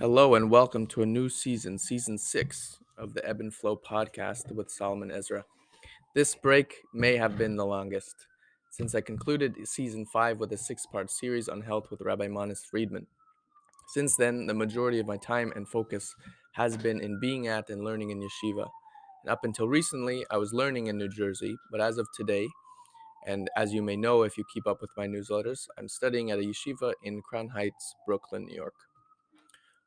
Hello and welcome to a new season, season 6 of the Ebb Flow podcast with Solomon Ezra. This break may have been the longest, since I concluded season 5 with a 6-part series on health with Rabbi Manis Friedman. Since then, the majority of my time and focus has been in being at and learning in yeshiva. And up until recently, I was learning in New Jersey, but as of today, and as you may know if you keep up with my newsletters, I'm studying at a yeshiva in Crown Heights, Brooklyn, New York.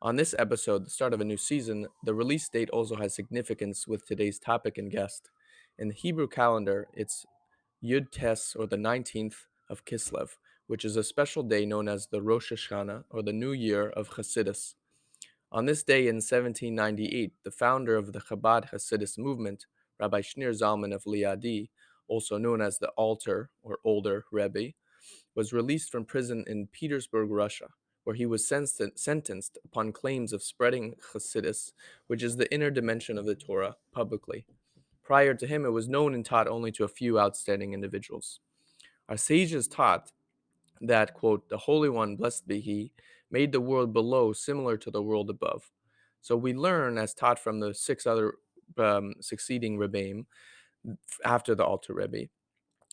On this episode, the start of a new season, the release date also has significance with today's topic and guest. In the Hebrew calendar, it's Yud Tes, or the 19th of Kislev, which is a special day known as the Rosh Hashanah, or the New Year of Chassidus. On this day in 1798, the founder of the Chabad Chassidus movement, Rabbi Shneur Zalman of Liadi, also known as the Alter or Older Rebbe, was released from prison in Petersburg, Russia, where he was sentenced upon claims of spreading Chassidus, which is the inner dimension of the Torah, publicly. Prior to him, it was known and taught only to a few outstanding individuals. Our sages taught that, quote, the Holy One, blessed be He, made the world below similar to the world above. So we learn, as taught from the 6 other succeeding Rebbeim after the Alter Rebbe,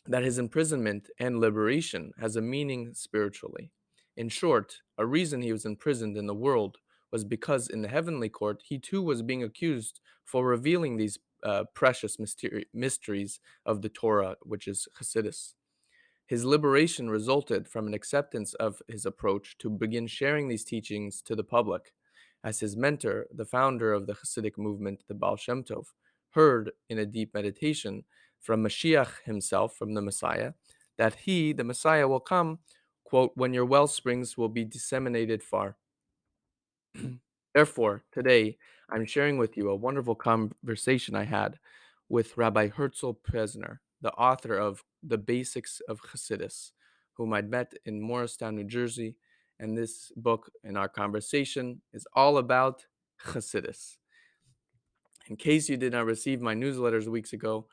that his imprisonment and liberation has a meaning spiritually. In short, a reason he was imprisoned in the world was because in the heavenly court, he too was being accused for revealing these precious mysteries of the Torah, which is Chassidus. His liberation resulted from an acceptance of his approach to begin sharing these teachings to the public. As his mentor, the founder of the Hasidic movement, the Baal Shem Tov, heard in a deep meditation from Mashiach himself, from the Messiah, that he, the Messiah, will come, quote, when your well springs will be disseminated far. Therefore, today, I'm sharing with you a wonderful conversation I had with Rabbi Hertz Pewzner, the author of The Basics of Chassidus, whom I'd met in Morristown, New Jersey. And this book and our conversation is all about Chassidus. In case you did not receive my newsletters weeks ago,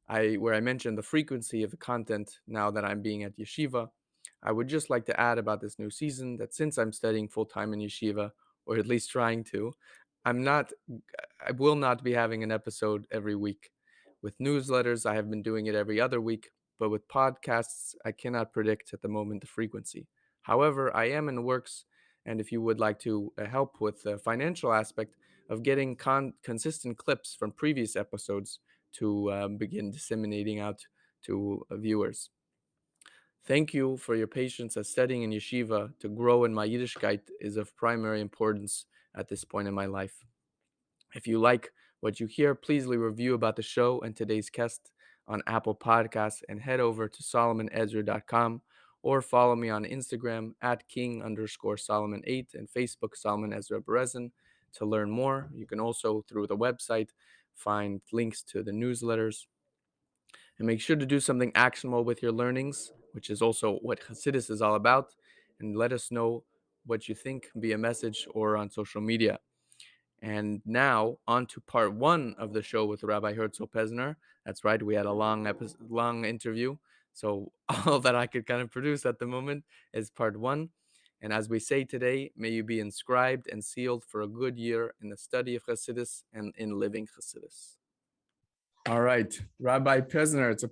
where I mentioned the frequency of the content now that I'm being at yeshiva, I would just like to add about this new season that since I'm studying full-time in yeshiva, or at least trying to, I will not be having an episode every week. With newsletters, I have been doing it every other week, but with podcasts, I cannot predict at the moment the frequency. However, I am in the works, and if you would like to help with the financial aspect of getting consistent clips from previous episodes to begin disseminating out to viewers. Thank you for your patience as studying in yeshiva to grow in my Yiddishkeit is of primary importance at this point in my life. If you like what you hear, please leave a review about the show and today's guest on Apple Podcasts and head over to solomonezra.com or follow me on Instagram at king_Solomon8 and Facebook Solomon Ezra Berezin to learn more. You can also, through the website, find links to the newsletters. And make sure to do something actionable with your learnings, which is also what Chassidus is all about. And let us know what you think via message or on social media. And now on to part 1 of the show with Rabbi Hertz Pewzner. That's right, we had a long interview. So all that I could kind of produce at the moment is part 1. And as we say today, may you be inscribed and sealed for a good year in the study of Chassidus and in living Chassidus. All right, Rabbi Pewzner, it's a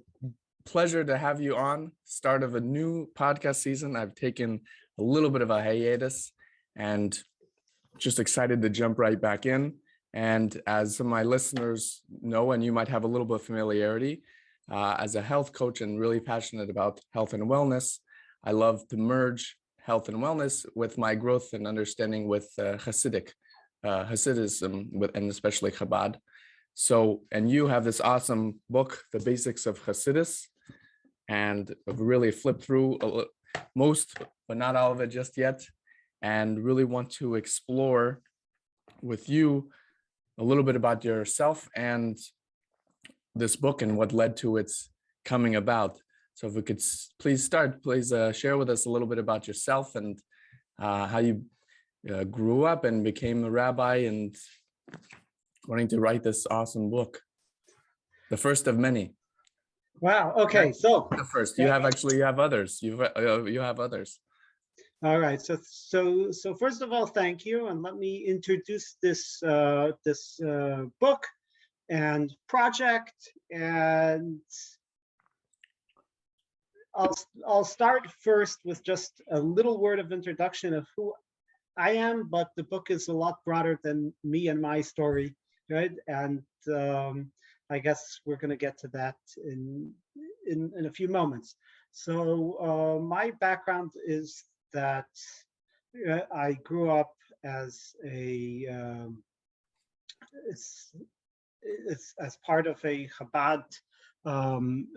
pleasure to have you on. Start of a new podcast season. I've taken a little bit of a hiatus and just excited to jump right back in. And as some of my listeners know, and you might have a little bit of familiarity, as a health coach and really passionate about health and wellness, I love to merge health and wellness with my growth and understanding with Hasidism, and especially Chabad. So, and you have this awesome book, The Basics of Chassidus, and I've really flipped through most, but not all of it just yet, and really want to explore with you a little bit about yourself and this book and what led to its coming about. So if we could please share with us a little bit about yourself and how you grew up and became a rabbi and wanting to write this awesome book, the first of many. Wow. Okay. So the first, you have others. You have others. All right. So first of all, thank you, and let me introduce this book and project, and I'll start first with just a little word of introduction of who I am, but the book is a lot broader than me and my story, right? And I guess we're going to get to that in a few moments. So my background is that I grew up as a it's as part of a Chabad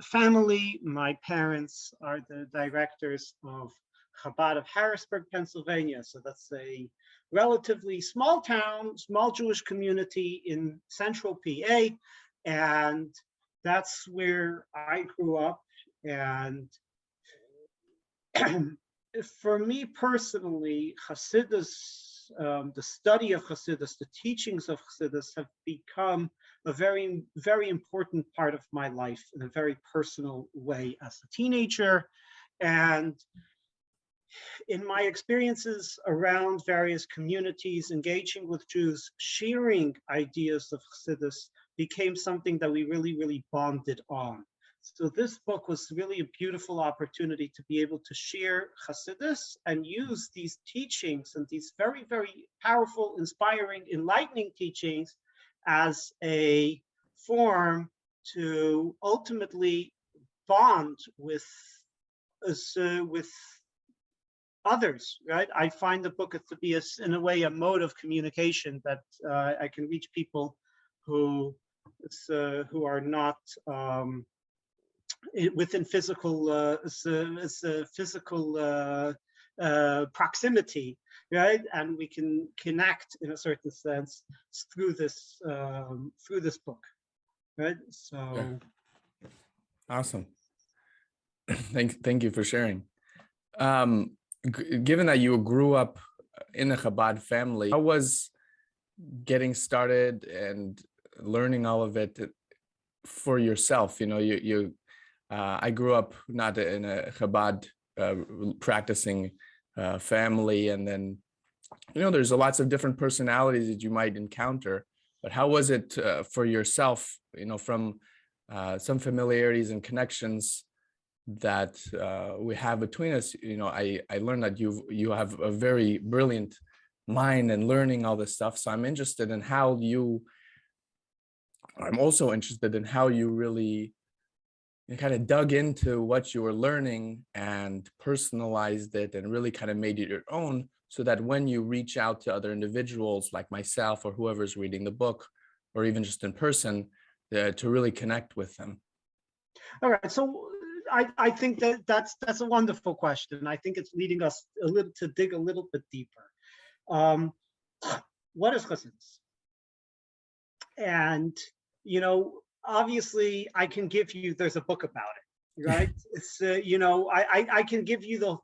family. My parents are the directors of Chabad of Harrisburg, Pennsylvania. So that's a relatively small town, small Jewish community in central PA. And that's where I grew up. And for me personally, Chassidus, the study of Chassidus, the teachings of Chassidus have become a very, very important part of my life in a very personal way as a teenager. And in my experiences around various communities, engaging with Jews, sharing ideas of Chassidus became something that we really, really bonded on. So this book was really a beautiful opportunity to be able to share Chassidus and use these teachings and these very, very powerful, inspiring, enlightening teachings as a form to ultimately bond with others, right? I find the book to be, in a way, a mode of communication that I can reach people who are not within physical proximity, right? And we can connect in a certain sense through this book, right? So, Yeah. Awesome. Thank you for sharing. Given that you grew up in a Chabad family, how was getting started and learning all of it for yourself? You know, I grew up not in a Chabad practicing family, and then, you know, there's lots of different personalities that you might encounter. But how was it for yourself? You know, from some familiarities and connections that we have between us. You know, I learned that you have a very brilliant mind and learning all this stuff. So I'm also interested in how you really kind of dug into what you were learning and personalized it and really kind of made it your own, so that when you reach out to other individuals like myself or whoever's reading the book, or even just in person, to really connect with them. all right. So I think that's a wonderful question. I think it's leading us a little to dig a little bit deeper. What is Chassidus? And, you know, obviously I can give you, there's a book about it, right? It's, you know, I can give you the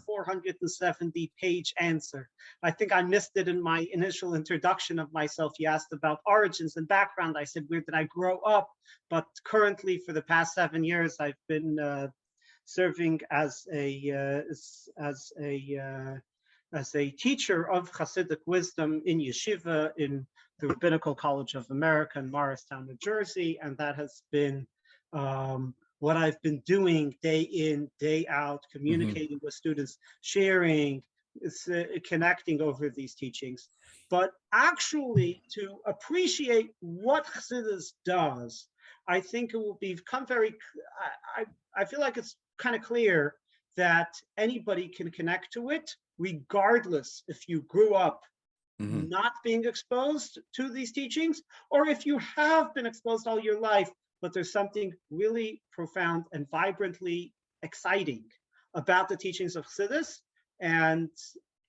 470-page answer. I think I missed it in my initial introduction of myself. You asked about origins and background. I said, where did I grow up? But currently, for the past 7 years, I've been serving as a teacher of Hasidic wisdom in yeshiva in the Rabbinical College of America in Morristown, New Jersey, and that has been what I've been doing day in, day out, communicating with students, sharing, connecting over these teachings. But actually, to appreciate what Chassidus does, I think it will become very, I feel like it's kind of clear that anybody can connect to it, regardless if you grew up not being exposed to these teachings, or if you have been exposed all your life, but there's something really profound and vibrantly exciting about the teachings of Chassidus. And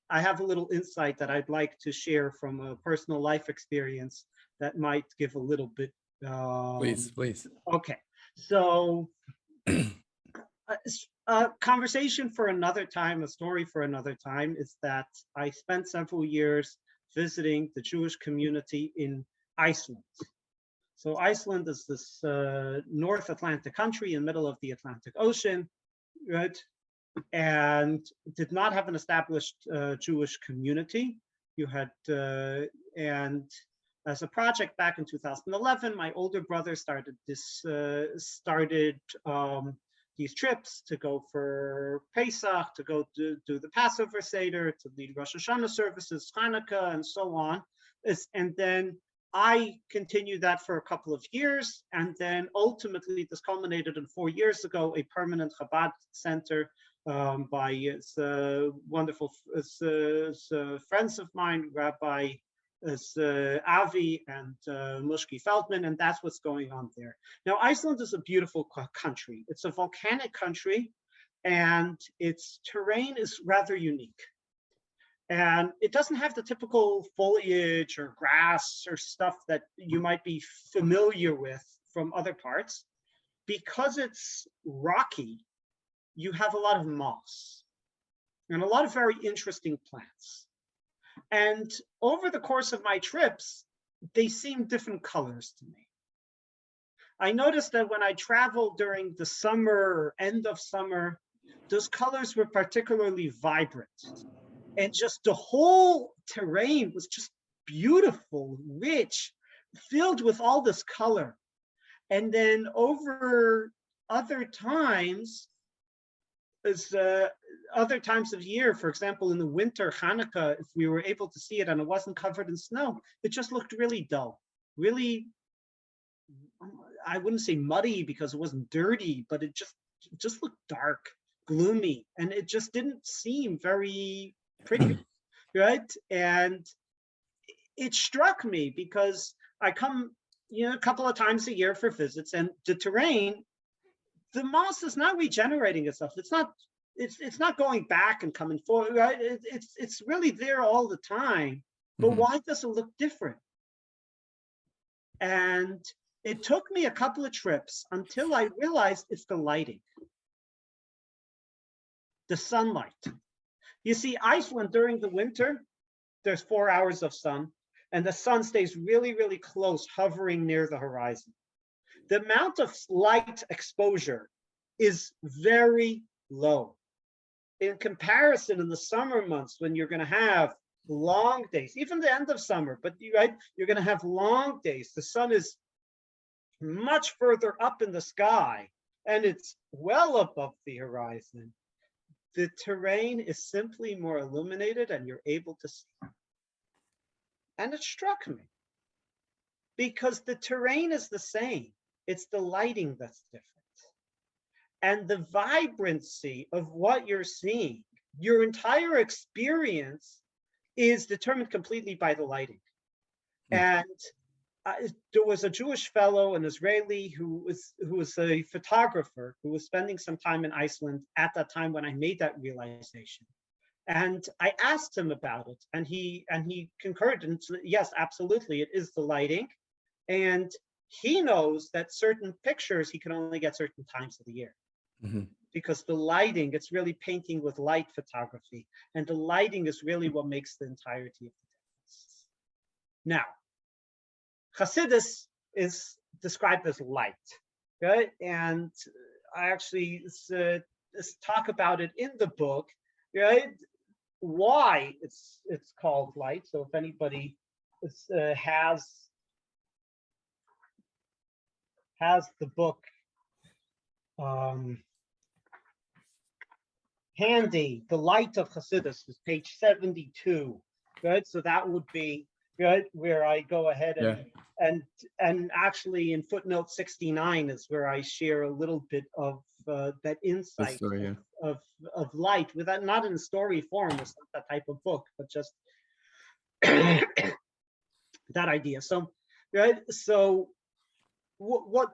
I have a little insight that I'd like to share from a personal life experience that might give a little bit. Please. Okay, so a conversation for another time, a story for another time, is that I spent several years visiting the Jewish community in Iceland. So Iceland is this North Atlantic country in the middle of the Atlantic Ocean, right? and did not have an established Jewish community. You had, and as a project back in 2011, my older brother started these trips to go for Pesach, to go to do the Passover Seder, to lead Rosh Hashanah services, Hanukkah, and so on. And then I continued that for a couple of years, and then ultimately this culminated in 4 years ago, a permanent Chabad center by wonderful friends of mine, Rabbi Avi and Mushki Feldman, and that's what's going on there. Now, Iceland is a beautiful country. It's a volcanic country, and its terrain is rather unique. And it doesn't have the typical foliage or grass or stuff that you might be familiar with from other parts. Because it's rocky, you have a lot of moss and a lot of very interesting plants. And over the course of my trips, they seem different colors to me. I noticed that when I traveled during the summer or end of summer, those colors were particularly vibrant. And just the whole terrain was just beautiful, rich, filled with all this color. And then over other times, other times of year, for example, in the winter, Hanukkah, if we were able to see it and it wasn't covered in snow, it just looked really dull, really, I wouldn't say muddy because it wasn't dirty, but it just looked dark, gloomy, and it just didn't seem very pretty, right? And it struck me because I come, a couple of times a year for visits, and the terrain, the moss is not regenerating itself. It's not going back and coming forward, right? It's really there all the time, but why does it look different? And it took me a couple of trips until I realized it's the lighting, the sunlight. You see, Iceland during the winter, there's 4 hours of sun, and the sun stays really, really close, hovering near the horizon. The amount of light exposure is very low. In comparison, in the summer months, when you're going to have long days, even the end of summer, but you're going to have long days. The sun is much further up in the sky, and it's well above the horizon. The terrain is simply more illuminated, and you're able to see. And it struck me because the terrain is the same. It's the lighting that's different. And the vibrancy of what you're seeing, your entire experience is determined completely by the lighting. And there was a Jewish fellow, an Israeli, who was a photographer, who was spending some time in Iceland at that time when I made that realization. And I asked him about it, and he concurred and said, yes, absolutely, it is the lighting. And he knows that certain pictures he can only get certain times of the year. Because the lighting, it's really painting with light photography, and the lighting is really what makes the entirety of the difference. Now, Chassidus is described as light, right? And I actually talk about it in the book, right? Why it's called light. So if anybody has the book handy, The Light of Chassidus is page 72, right? So that would be right where I go ahead and actually in footnote 69 is where I share a little bit of that insight of light, without, not in story form, it's not that type of book, but just that idea. So right, so what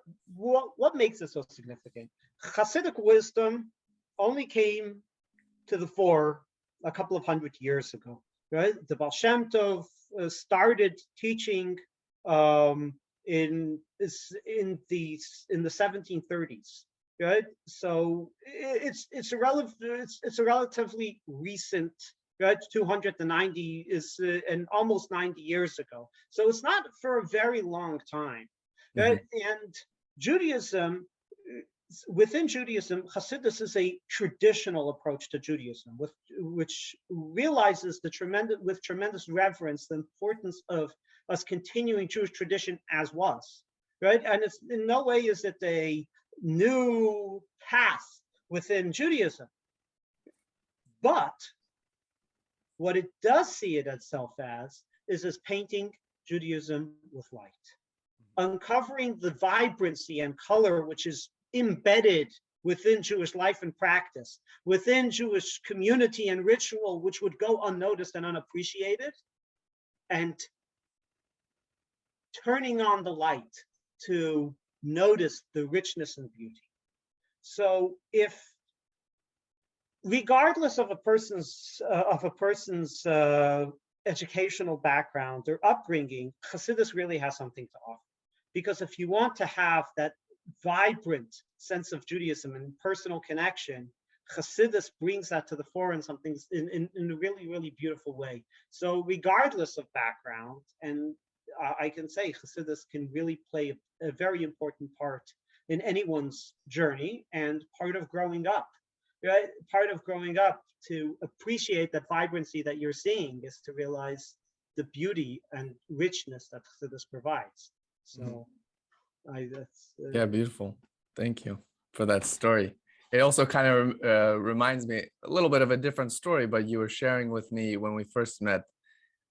makes it so significant? Chassidic wisdom only came to the fore a couple of hundred years ago, right? The Baal Shem Tov started teaching in the 1730s, right? So it's a relatively recent, right? 290 is and almost 90 years ago. So it's not for a very long time, right? And Judaism within Judaism, Chassidus is a traditional approach to Judaism, which realizes with tremendous reverence the importance of us continuing Jewish tradition as was, right? And it's in no way is it a new path within Judaism, but what it does see it itself as is as painting Judaism with light, uncovering the vibrancy and color which is embedded within Jewish life and practice, within Jewish community and ritual, which would go unnoticed and unappreciated, and turning on the light to notice the richness and beauty. So if, regardless of a person's educational background or upbringing, Chassidus really has something to offer. Because if you want to have that vibrant sense of Judaism and personal connection, Chassidus brings that to the fore in something in a really, really beautiful way. So regardless of background, and I can say Chassidus can really play a very important part in anyone's journey and part of growing up. Right? Part of growing up to appreciate that vibrancy that you're seeing is to realize the beauty and richness that Chassidus provides. So, yeah, beautiful. Thank you for that story. It also kind of reminds me a little bit of a different story, but you were sharing with me when we first met,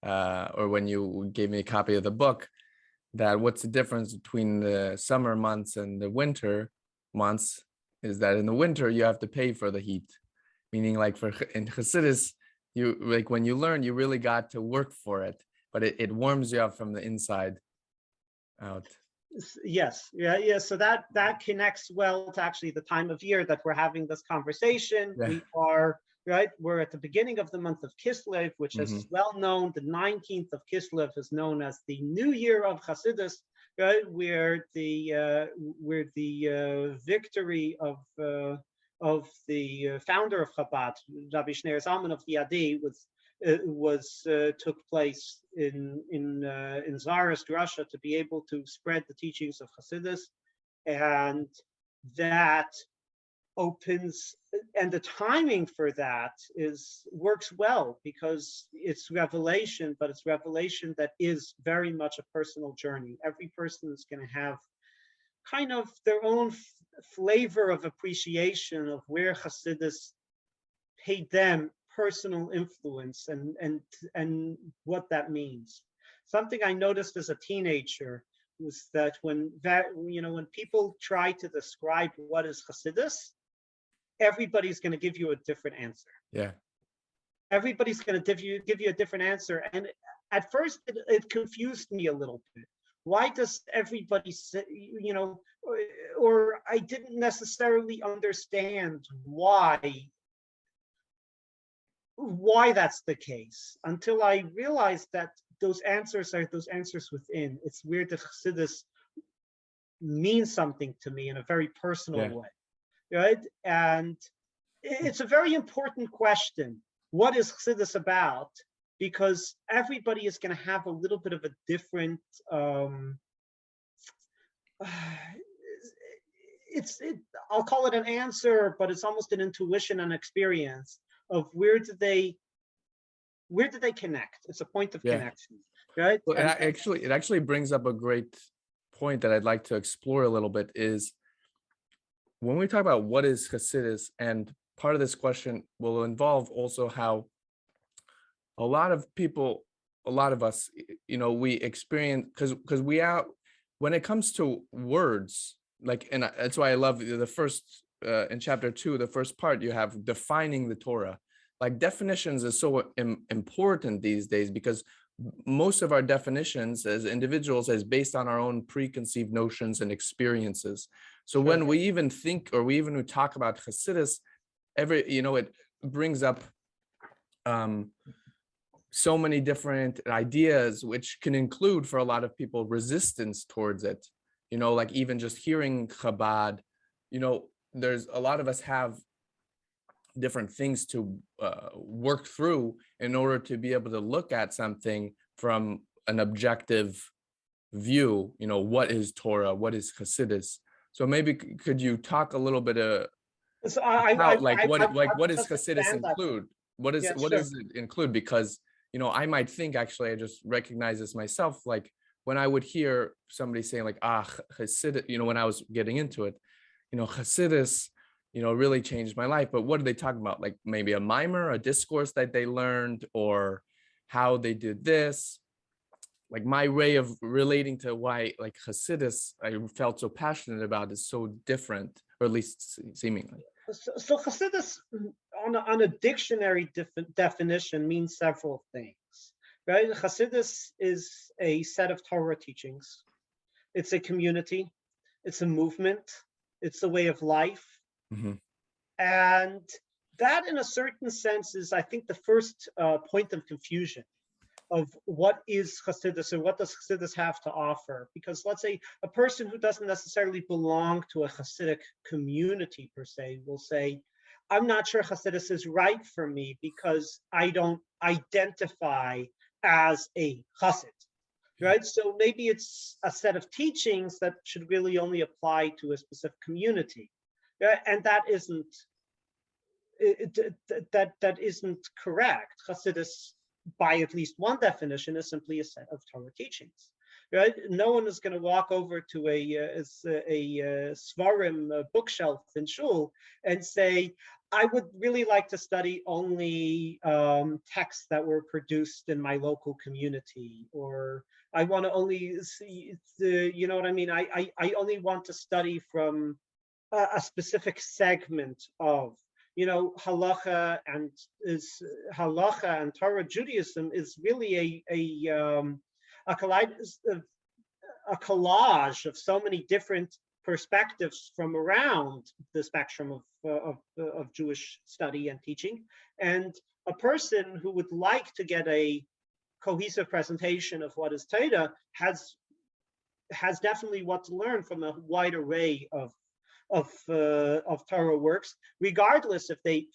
or when you gave me a copy of the book, that what's the difference between the summer months and the winter months is that in the winter you have to pay for the heat, meaning like in Chassidus, you like when you learn, you really got to work for it, but it warms you up from the inside out. Yes, yeah. So that connects well to actually the time of year that we're having this conversation. Yeah. We're at the beginning of the month of Kislev, which is well known. The 19th of Kislev is known as the New Year of Chassidus, right? Where the victory of the founder of Chabad, Rabbi Shneur Zalman of Liadi, took place in Tsarist Russia to be able to spread the teachings of Chassidus, and that opens, and the timing for that works well because it's revelation, but it's revelation that is very much a personal journey. Every person is going to have kind of their own flavor of appreciation of where Chassidus paid them personal influence and what that means. Something I noticed as a teenager was that when people try to describe what is Chassidus, everybody's going to give you a different answer. Yeah. Everybody's going to give you a different answer. And at first it confused me a little bit. Why does everybody say, or I didn't necessarily understand why that's the case until I realized that those answers are those answers within. It's where the Chassidus means something to me in a very personal way, right? And it's a very important question. What is Chassidus about? Because everybody is going to have a little bit of a different. I'll call it an answer, but it's almost an intuition and experience of where did they connect? It's a point of connection, right? Well, it actually brings up a great point that I'd like to explore a little bit is when we talk about what is Chassidus, and part of this question will involve also how a lot of people, a lot of us, we experience, because when it comes to words, like, and that's why I love the first, in chapter 2, the first part, you have defining the Torah. Like definitions is so important these days because most of our definitions as individuals is based on our own preconceived notions and experiences. So when we even think, or we even talk about Chassidus, it brings up so many different ideas, which can include for a lot of people resistance towards it. Like even just hearing Chabad, there's a lot of us have different things to work through in order to be able to look at something from an objective view. What is Torah? What is Chassidus? So maybe could you talk a little bit So about like I what would does just Chassidus expand that. include? Yeah, What sure. does it include? Because I might think, actually, I just recognize this myself. Like when I would hear somebody saying like Chassidus, when I was getting into it, Chassidus, really changed my life. But what are they talking about? Like maybe a mimer, a discourse that they learned, or how they did this. Like my way of relating to why like Chassidus I felt so passionate about is so different, or at least seemingly. So Chassidus, on a dictionary definition, means several things, right? Chassidus is a set of Torah teachings. It's a community. It's a movement. It's a way of life. Mm-hmm. And that, in a certain sense, is, I think, the first point of confusion of what is Chassidus or what does Chassidus have to offer. Because let's say a person who doesn't necessarily belong to a Hasidic community per se will say, I'm not sure Chassidus is right for me because I don't identify as a Chassid, right? So maybe it's a set of teachings that should really only apply to a specific community. And that isn't that isn't correct. Chassidus, by at least one definition, is simply a set of Torah teachings. Right? No one is going to walk over to a Svarim bookshelf in shul and say, I would really like to study only texts that were produced in my local community, or I want to only see, you know what I mean? I only want to study from a specific segment of, halacha and Torah Judaism is really a collage of so many different perspectives from around the spectrum of Jewish study and teaching. And a person who would like to get a cohesive presentation of what is Torah has definitely what to learn from a wide array of Torah works, regardless if they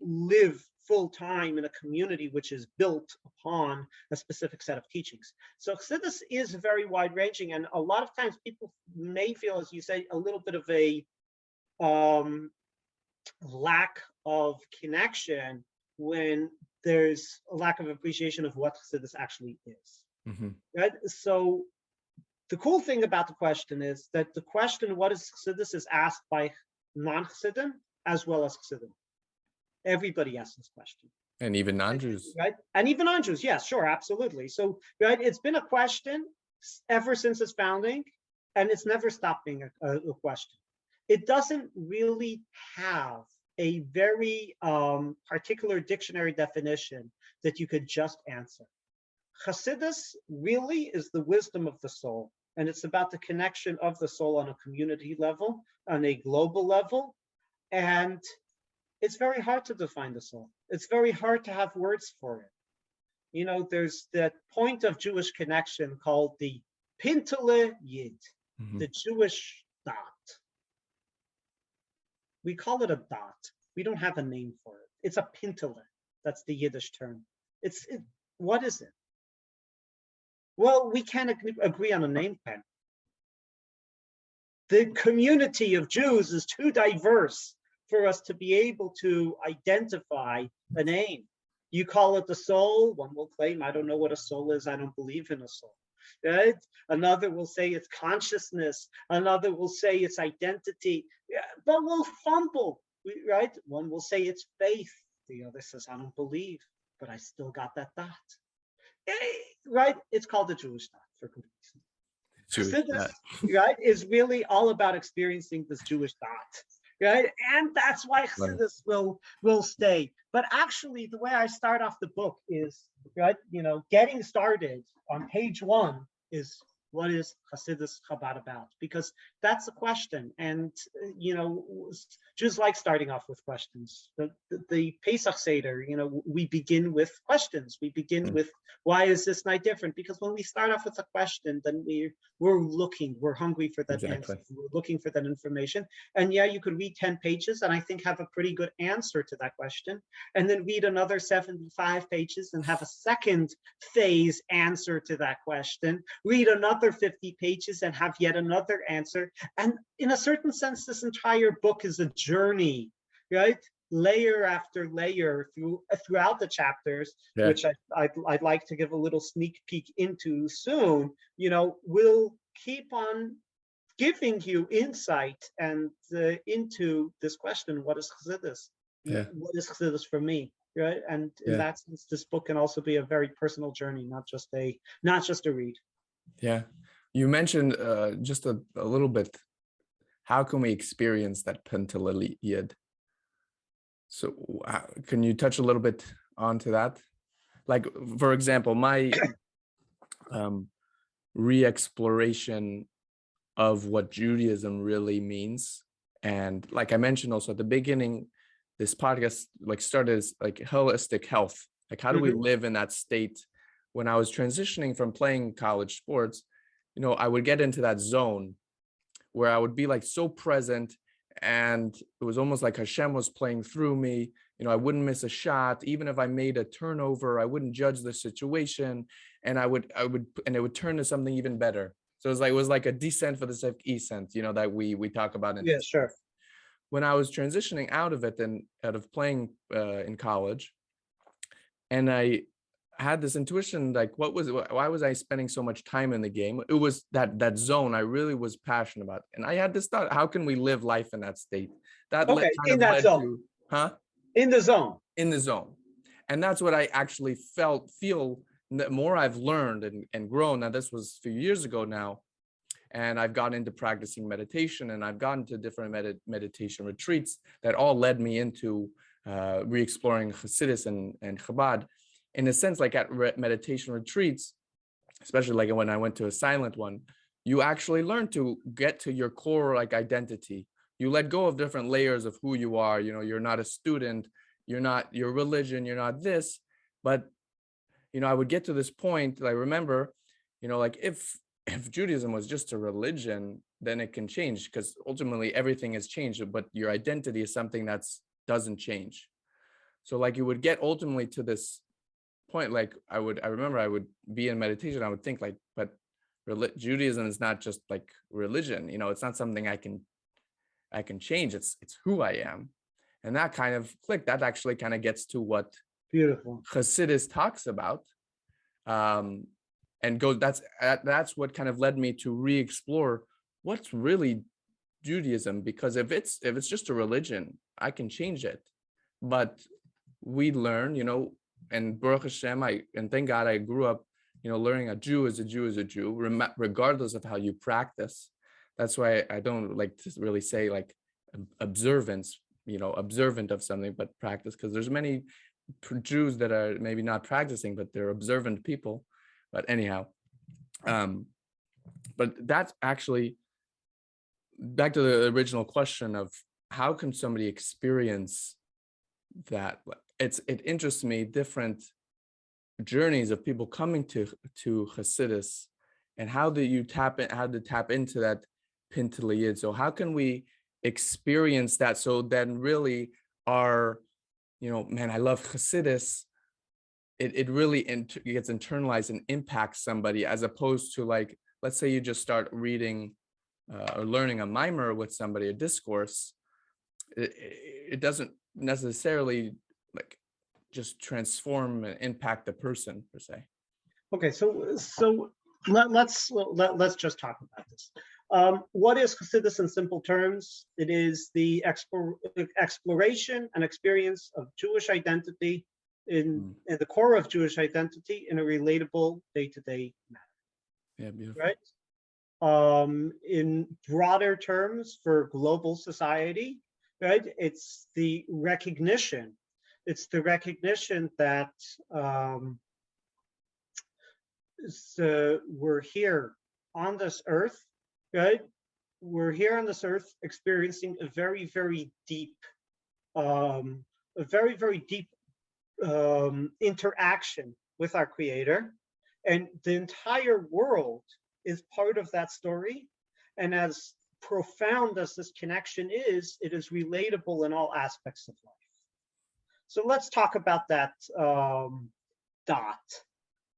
live full time in a community which is built upon a specific set of teachings. So Chassidus is very wide ranging, and a lot of times people may feel, as you say, a little bit of a lack of connection when there's a lack of appreciation of what Chassidus actually is. Mm-hmm. Right? So the cool thing about the question is that the question, what is Chassidus, is asked by non-Chassidim as well as Chassidim. Everybody asks this question. And even non-Jews. Right? And even non-Jews, yes, sure, absolutely. So, right, it's been a question ever since its founding, and it's never stopped being a question. It doesn't really have a very particular dictionary definition that you could just answer. Chassidus really is the wisdom of the soul, and it's about the connection of the soul on a community level, on a global level, and it's very hard to define the soul. It's very hard to have words for it. There's that point of Jewish connection called the Pintele Yid, the Jewish dot. We call it a dot. We don't have a name for it. It's a Pintele. That's the Yiddish term. What is it? Well, we can't agree on a name pen. The community of Jews is too diverse for us to be able to identify a name. You call it the soul, one will claim, I don't know what a soul is, I don't believe in a soul. Right? Another will say it's consciousness, another will say it's identity, but we'll fumble, right? One will say it's faith, the other says, I don't believe, but I still got that dot. Right? It's called the Jewish dot for completion. Chassidus, right, is really all about experiencing this Jewish dot. Right, and that's why Chassidus will stay. But actually, the way I start off the book is, right, getting started on page 1 is, what is Chassidus Chabad about? Because that's the question, and Jews like starting off with questions. The Pesach Seder, we begin with questions. We begin with, why is this night different? Because when we start off with a question, then we're hungry for that answer. We're looking for that information. And yeah, you could read 10 pages and I think have a pretty good answer to that question, and then read another 75 pages and have a second phase answer to that question. Read another another 50 pages and have yet another answer. And in a certain sense, this entire book is a journey, right? Layer after layer throughout the chapters, Yeah. which I'd like to give a little sneak peek into soon, will keep on giving you insight and into this question: what is Chassidus? Yeah. What is Chassidus for me? Right, and in Yeah. that sense, this book can also be a very personal journey, not just a read. Yeah. You mentioned just a little bit. How can we experience that Pentaliyid? So can you touch a little bit onto that? Like, for example, my re-exploration of what Judaism really means. And like I mentioned also at the beginning, this podcast like started as like holistic health. Like, how do we live in that state? When I was transitioning from playing college sports, I would get into that zone where I would be like so present, and it was almost like Hashem was playing through me. I wouldn't miss a shot. Even if I made a turnover, I wouldn't judge the situation, and and it would turn to something even better. So it was like a descent for the sake of ascent, that we talk about in Yeah, sure. When I was transitioning out of it and out of playing in college, and I had this intuition, like, why was I spending so much time in the game? It was that zone I really was passionate about. And I had this thought, how can we live life in that state? That Okay, kind in of that led zone. to, huh? In the zone. In the zone. And that's what I actually feel the more I've learned and grown. Now, this was a few years ago now. And I've gotten into practicing meditation, and I've gotten to different meditation retreats that all led me into re-exploring Chassidus and Chabad. In a sense, like at meditation retreats, especially like when I went to a silent one, you actually learn to get to your core like identity. You let go of different layers of who you are. You're not a student, you're not your religion, you're not this. But I would get to this point. I remember, like if Judaism was just a religion, then it can change, because ultimately everything has changed, but your identity is something doesn't change. So like you would get ultimately to this point, like I remember I would be in meditation, I would think like, but Judaism is not just like religion, it's not something I can change, it's who I am. And that kind of click, that actually kind of gets to what beautiful Chassidus talks about, and goes, that's what kind of led me to re-explore what's really Judaism, because if it's just a religion, I can change it. But we learn, and Baruch Hashem, and thank God I grew up, learning a Jew is a Jew is a Jew, regardless of how you practice. That's why I don't like to really say like observance, observant of something, but practice, because there's many Jews that are maybe not practicing, but they're observant people. But anyhow, but that's actually back to the original question of how can somebody experience that. It interests me, different journeys of people coming to Chassidus, and how do you tap into that Pentaliyid? So how can we experience that, so then really our, man, I love Chassidus, it really gets internalized and impacts somebody, as opposed to like, let's say you just start reading or learning a mimer with somebody, a discourse, it doesn't necessarily like just transform and impact the person per se. Okay, so let's just talk about this. What is Chassidus in simple terms? It is the exploration and experience of Jewish identity in the core of Jewish identity in a relatable day-to-day manner. Yeah, beautiful. Right. In broader terms, for global society, right? It's the recognition. It's the recognition that we're here on this earth, right? We're here on this earth experiencing a very, very deep, interaction with our Creator, and the entire world is part of that story. And as profound as this connection is, it is relatable in all aspects of life. So let's talk about that dot.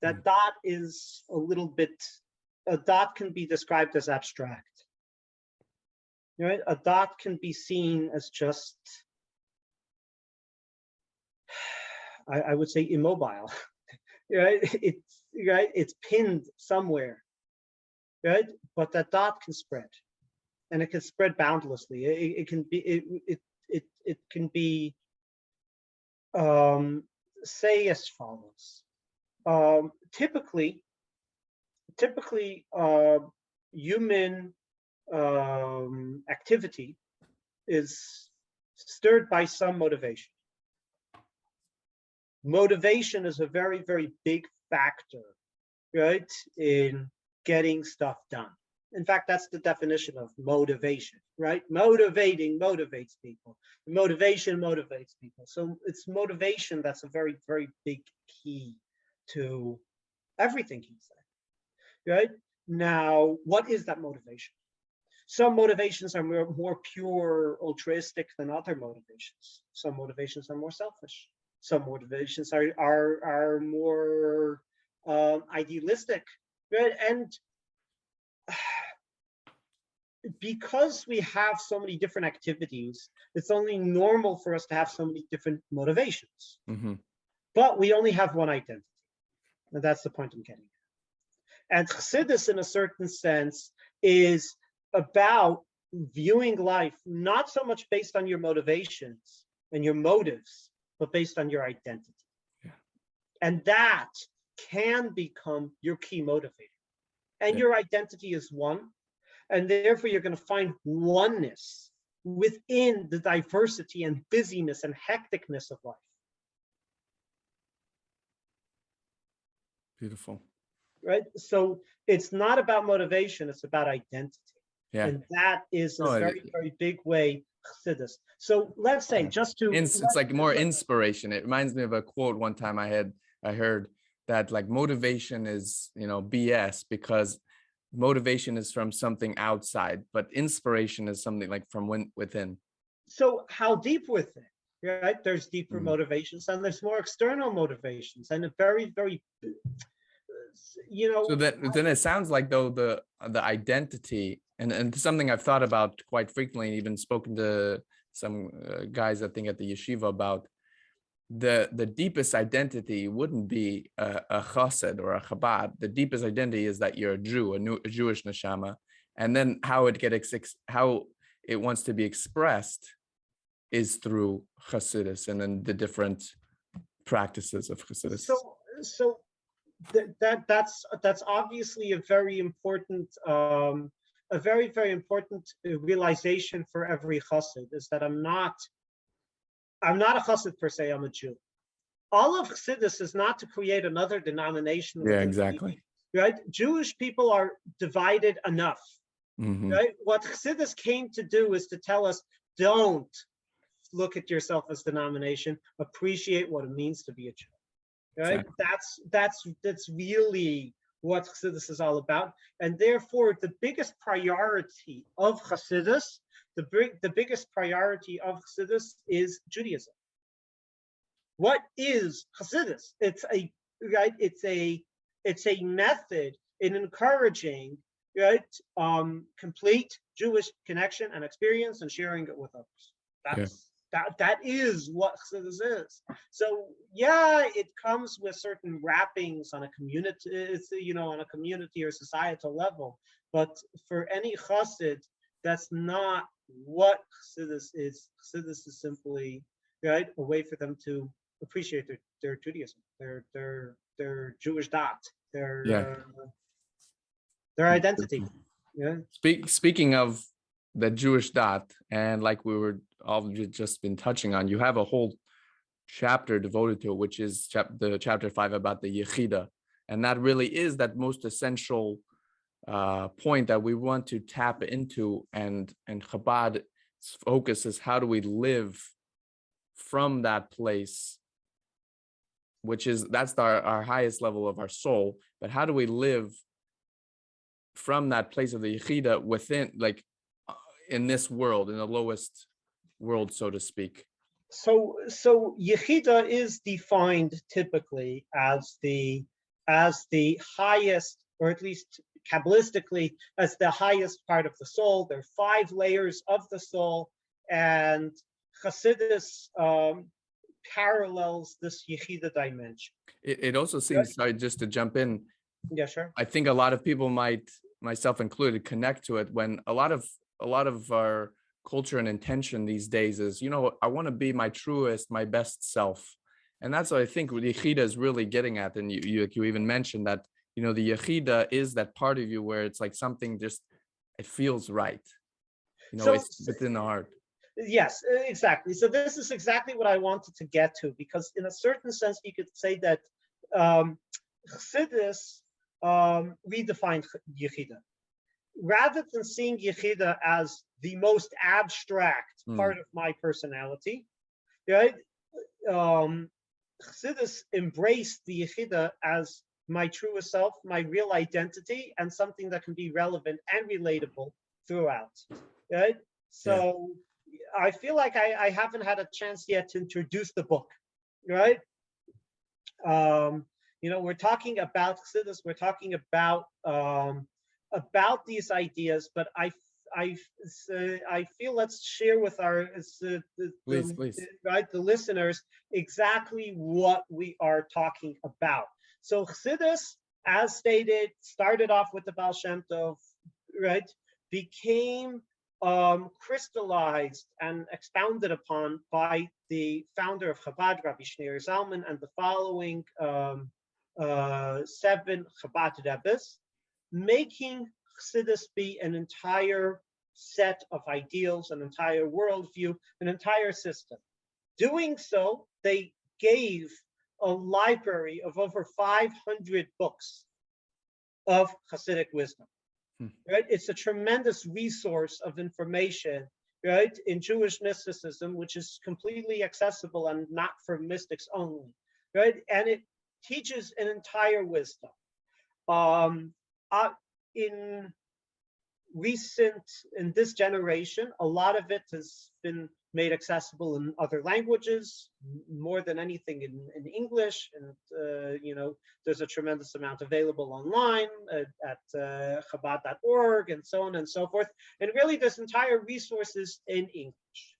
That dot is a little bit a dot can be described as abstract. Right? A dot can be seen as just, I would say, immobile. Right? It's pinned somewhere. Right? But that dot can spread, and it can spread boundlessly. It can be say as follows. Typically, human activity is stirred by some motivation. Motivation is a very, very big factor, right, in getting stuff done. In fact, that's the definition of motivation, right? Motivating motivates people. Motivation motivates people. So it's motivation that's a very, very big key to everything he said, right? Now, what is that motivation? Some motivations are more pure altruistic than other motivations. Some motivations are more selfish. Some motivations are more idealistic, right? And because we have so many different activities, it's only normal for us to have so many different motivations. Mm-hmm. But we only have one identity. And that's the point I'm getting at. And Chassidus, in a certain sense, is about viewing life not so much based on your motivations and your motives, but based on your identity. Yeah. And that can become your key motivator. And your identity is one. And therefore, you're going to find oneness within the diversity and busyness and hecticness of life. Beautiful. Right? So it's not about motivation, it's about identity. Yeah. And that is a very, very big way Chassidus. So let's say, just to... It's like more inspiration. It reminds me of a quote one time I heard that like motivation is, BS, because motivation is from something outside, but inspiration is something like from within. So how deep within, right? There's deeper motivations and there's more external motivations, and a very, very, So then it sounds like though the identity and something I've thought about quite frequently, even spoken to some guys I think at the yeshiva about, the deepest identity wouldn't be a chassid or a Chabad. The deepest identity is that you're a Jew, a Jewish neshama, and then how it wants to be expressed is through Chassidus and then the different practices of Chassidus. So that's obviously a very important realization for every chassid, is that I'm not a chassid per se, I'm a Jew. All of Chassidus is not to create another denomination. Yeah, exactly. Right? Jewish people are divided enough. Mm-hmm. Right? What Chassidus came to do is to tell us, don't look at yourself as denomination, appreciate what it means to be a Jew. Right? Exactly. That's really what Chassidus is all about. And therefore, the biggest priority of Chassidus, the biggest priority of Chassidus is Judaism. What is Chassidus? It's a method in encouraging, right, complete Jewish connection and experience and sharing it with others. That is what Chassidus is. So yeah, it comes with certain wrappings on a community, on a community or societal level. But for any chassid, that's not what Chassidus is. Chassidus is simply, right, a way for them to appreciate their Judaism, their Jewish dot, their identity. Yeah. Speaking of the Jewish dot, and like we were all just been touching on, you have a whole chapter devoted to it, which is the chapter 5 about the Yechida, and that really is that most essential point that we want to tap into, and Chabad's focus is how do we live from that place, which is that's our highest level of our soul, but how do we live from that place of the Yechida within, like in this world, in the lowest world, so to speak. So Yechida is defined typically as the highest or at least Kabbalistically, as the highest part of the soul. There are 5 layers of the soul, and Chassidus parallels this Yechida dimension. It also seems, sorry, just to jump in, Yeah, sure. I think a lot of people might, myself included, connect to it when a lot of our culture and intention these days is, I want to be my truest, my best self. And that's what I think what Yechida is really getting at. And you even mentioned that, the Yechida is that part of you where it's like something just, it feels right. So, it's within the heart. yes, exactly. So this is exactly what I wanted to get to, because in a certain sense, you could say that Chassidus redefined Yechida. Rather than seeing Yechida as the most abstract part of my personality, right? Chassidus embraced the Yechida as my truest self, my real identity, and something that can be relevant and relatable throughout, right? So I feel like I haven't had a chance yet to introduce the book, right? We're talking about Chassidus, we're talking about these ideas, but I feel let's share with our Please. the listeners exactly what we are talking about. So Chassidus, as stated, started off with the Baal Shem Tov, right? Became crystallized and expounded upon by the founder of Chabad, Rabbi Shneur Zalman, and the following 7 Chabad Rebbes, making Chassidus be an entire set of ideals, an entire worldview, an entire system. Doing so, they gave a library of over 500 books of Hasidic wisdom. Right? It's a tremendous resource of information, right, in Jewish mysticism, which is completely accessible and not for mystics only, right? And it teaches an entire wisdom. In this generation, a lot of it has been made accessible in other languages, more than anything in English. And, there's a tremendous amount available online at Chabad.org and so on and so forth. And really, there's entire resources in English.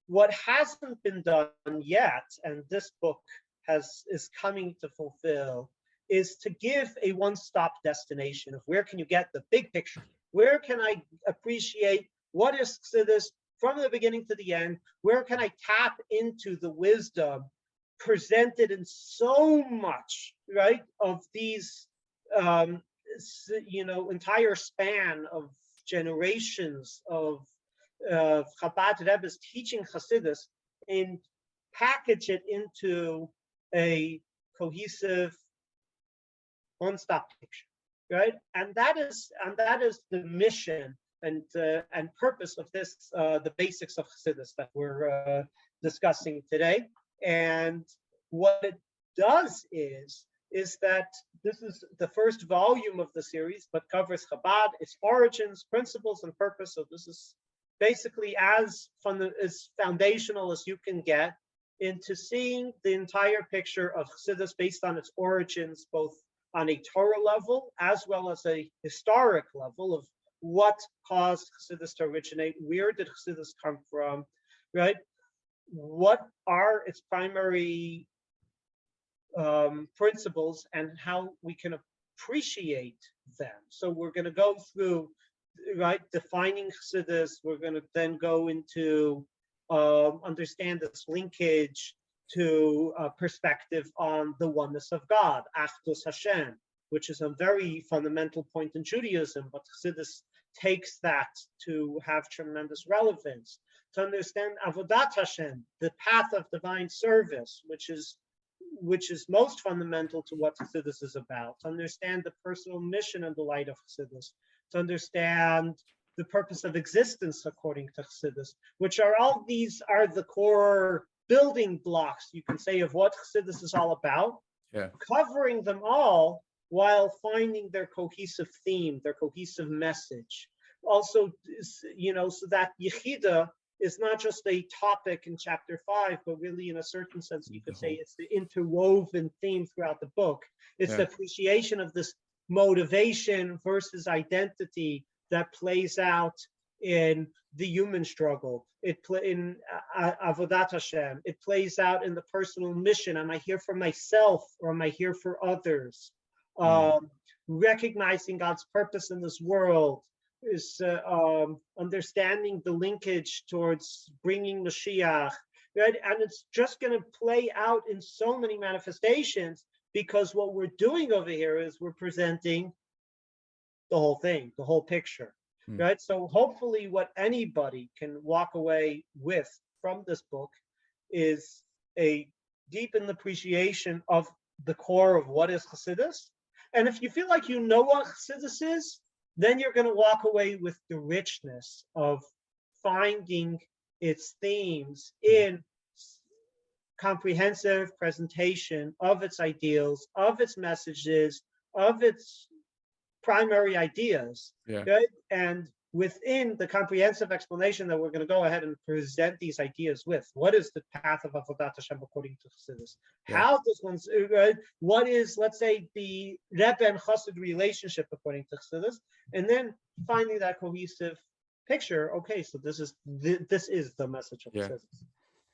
What hasn't been done yet, and this book is coming to fulfill, is to give a one-stop destination of where can you get the big picture? Where can I appreciate what is Chassidus from the beginning to the end? Where can I tap into the wisdom presented in so much, right, of these, entire span of generations of Chabad Rebbe's teaching Chassidus, and package it into a cohesive one-stop picture, right? And that is the mission and purpose of this, the basics of Chassidus that we're discussing today. And what it does is that this is the first volume of the series, but covers Chabad, its origins, principles, and purpose. So this is basically as foundational as you can get into seeing the entire picture of Chassidus based on its origins, both on a Torah level as well as a historic level of what caused Chassidus to originate, where did Chassidus come from, right? What are its primary principles and how we can appreciate them. So we're going to go through, right, defining Chassidus. We're going to then go into understand its linkage to perspective on the oneness of God, Achdus Hashem, which is a very fundamental point in Judaism, but Chassidus takes that to have tremendous relevance. To understand Avodat Hashem, the path of divine service, which is most fundamental to what Chassidus is about. To understand the personal mission and the light of Chassidus. To understand the purpose of existence according to Chassidus, which are all these are the core building blocks, you can say, of what Chassidus is all about. Yeah. Covering them all while finding their cohesive theme, their cohesive message. Also, so that Yechida is not just a topic in chapter 5, but really, in a certain sense, you could say it's the interwoven theme throughout the book. It's the appreciation of this motivation versus identity that plays out in the human struggle. In Avodat Hashem. It plays out in the personal mission. Am I here for myself or am I here for others? Recognizing God's purpose in this world is understanding the linkage towards bringing Mashiach, right? And it's just going to play out in so many manifestations, because what we're doing over here is we're presenting the whole thing, the whole picture, right? So hopefully what anybody can walk away with from this book is a deepened appreciation of the core of what is Chassidus. And if you feel like you know what Chassidus is, then you're going to walk away with the richness of finding its themes in comprehensive presentation of its ideals, of its messages, of its primary ideas. Right? And within the comprehensive explanation that we're going to go ahead and present these ideas with, what is the path of Avodat Hashem according to Chassidus? How does one, what is, let's say, the Rebbe and Chassid relationship according to Chassidus? And then finding that cohesive picture. Okay, so this is the message of Chassidus.